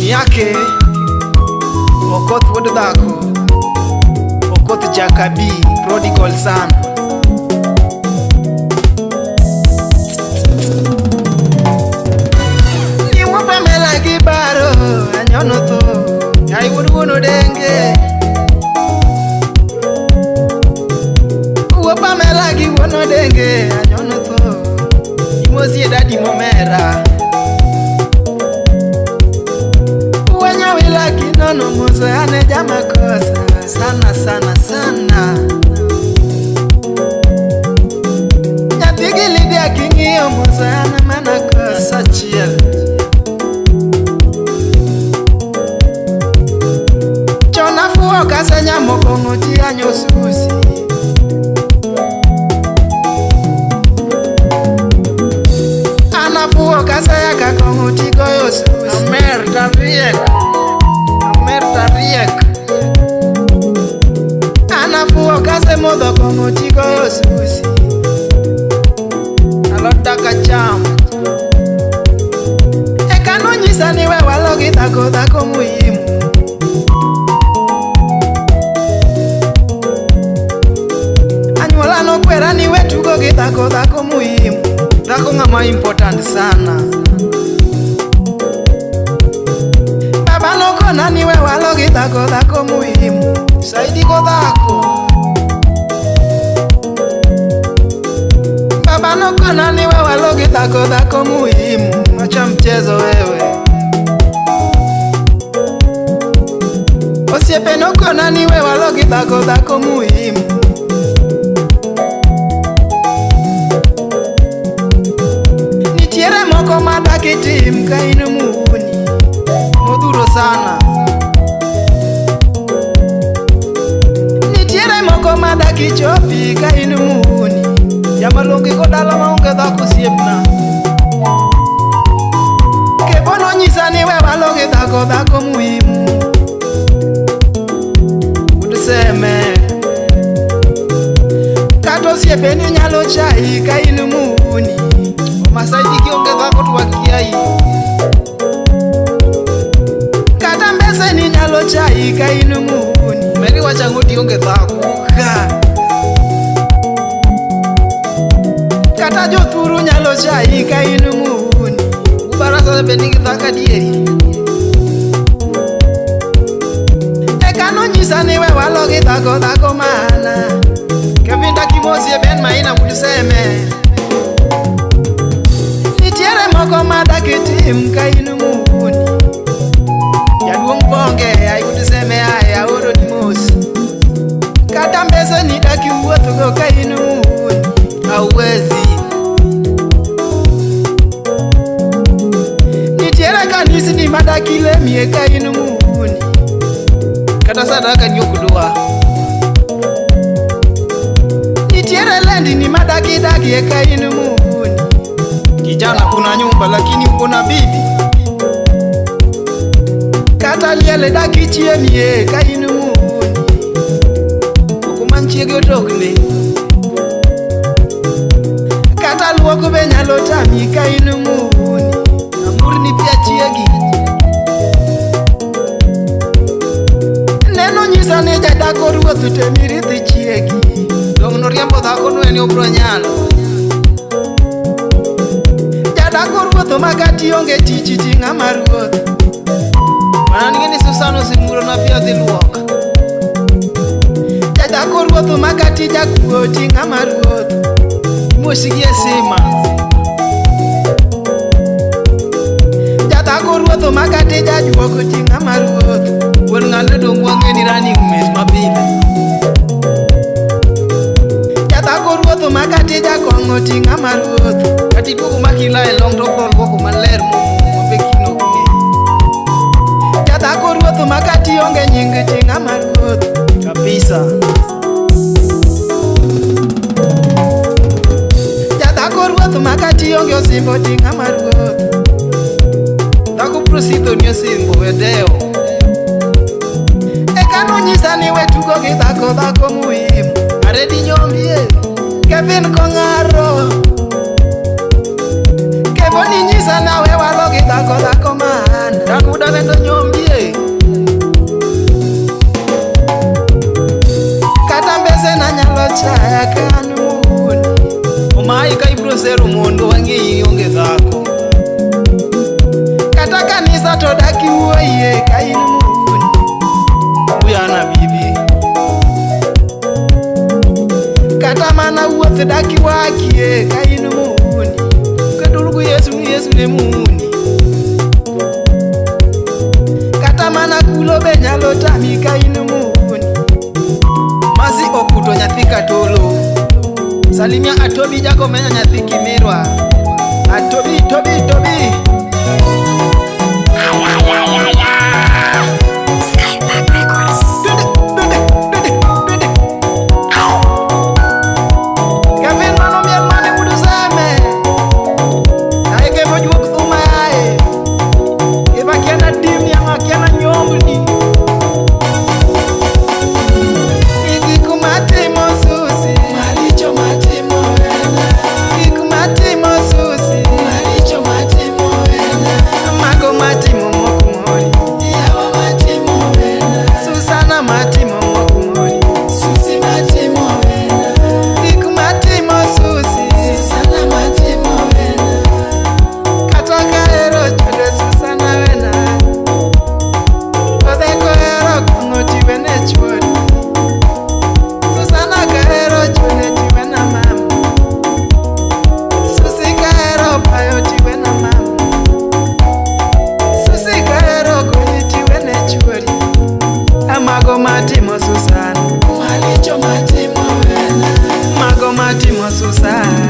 yake Okoth wuod dhako, Okoth Jakabi, prodigal son. Niwo Pamela Gibaro anyono tho, ai wuod wuono denge. Uwo Pamela gi wuono denge anyono tho, imosie dadi momera. Kinono muzo ane jama kosa sana sana sana. Nyapigi lidia kingio muzo ane mana kosa chiel. Chona fuo kase nyamo konguti anyo susi. Ana fuo kase yaka konguti goyo susi. Amer tariek Ana fuo kase modho kongo tigo susi alot daka cham Eka no nyisa ni we walogi dhako muhimu. Anyuola no kwera ni we tugo gi dhako muhimu. Dhako ng'ama important sana. Nani we walogi dhako muhimu. Saidi go dhako. Baba noko nani we walogi dhako muhimu. Acha mchezo wewe. Osiepe noko nani we walogi dhako muhimu. Nitiere moko madaki tim ka inu muhuni. Modhuro sana. Nitiere moko madaki chopi ka inu muhuni. Jamalongi ko dala maonge dhako siepna. Kevono nyisa ni we walogi dhako muhimu. Uduseme kato siepe ni nyalo chai ka inu muhuni. Omasaidi kionge dhako tuwakiai. Ni nyalo chai ka inu muhuni. Meri wacha ngoti onge dhako Kata jothuru nyalo chai ka inu muhuni. Ubarasa bendi gi dhaka dieri. Eka no nyisa ni we walogi dhako mana. Kevinda kimosi e ben maina uduseme. Nitiere moko madaki tim ka inu muhuni. Jaduong bonge ai uduseme ai aoro ni mos. Kata mbese ni daki wuotho go ka inu muhuni. Hauwezi. Nitiere kanisi ni madaki lemie ka inu muhuni. Kata sadaka ni okudwa. Nitiere lendi ni madaki ka inu muhuni. Kijana kuna nyumba lakini uko na bibi. Kata liele daki chiemie ka inu muhuni. Okumanchiege otokni. Kata luoko be nyalo tami ka inu muhuni. Amurni pia chiegi. Neno nyisa ni jadako ruotho temirithi chiegi. Dong no riembo dhako no eni obro nyalo. Jadako ruotho makati onge tichi tinga maruotho. Mananingeni Susano simuro na pia dhiluok. Jadako ruotho makati jakuo tinga maruotho. Mosigie sima. Jadako ruotho makati jajuoko tinga maruotho. Wuon ng'ane dong wang'eni running mate mapile. Jadako ruotho makati jakong'o tinga maruotho. Kati duogo makila e long tokol koko maler mabekino kune. Jadako ruotho makati onge nying tinga maruotho. Kabisa. Jadako ruotho makati onge osimbo tinga maruotho. Dhako prosidho ni osimbo wedeo. Eka no nyisa ni we tugo gi dhako muhimu. Aredi nyombie Kevin Kong'aro. Kevoni nyisa na we walogi dhako mana. Dakuda vendo nyombie. chaya kanu muhuni omai ka ibrosero mondo wangi onge dhako kata kanisa to daki wuoye ka in muhuni uyana bibi kata mana wuoth daki wakie ka in muhuni kadulgu Yesu ne muhuni kata mana kulo be nyalo tami ka in muhuni masi okuto nyathi katolo salimia atobi jago menya nyathi kimirwa atobi Skypack Records. Gavin mano miel mane mudu zame ae kevo juok thuma ae keva kiana dimni anga kiana nyombni igiku matimo susi maricho matimo wena igiku matimo susi maricho matimo wena mago matimo mokumori yawa matimo wena Susana matimo mokumori susi matimo wena igiku matimo susi Susana matimo wena kata kahero chode Susana wena odheko hero kung'o tiwene chuori Susana kahero chode tiwena mama Susi kahero payo tiwena mama Susi kahero gonyi tiwene chuori amago matimo Susana maricho matimo wena mago matimo Susana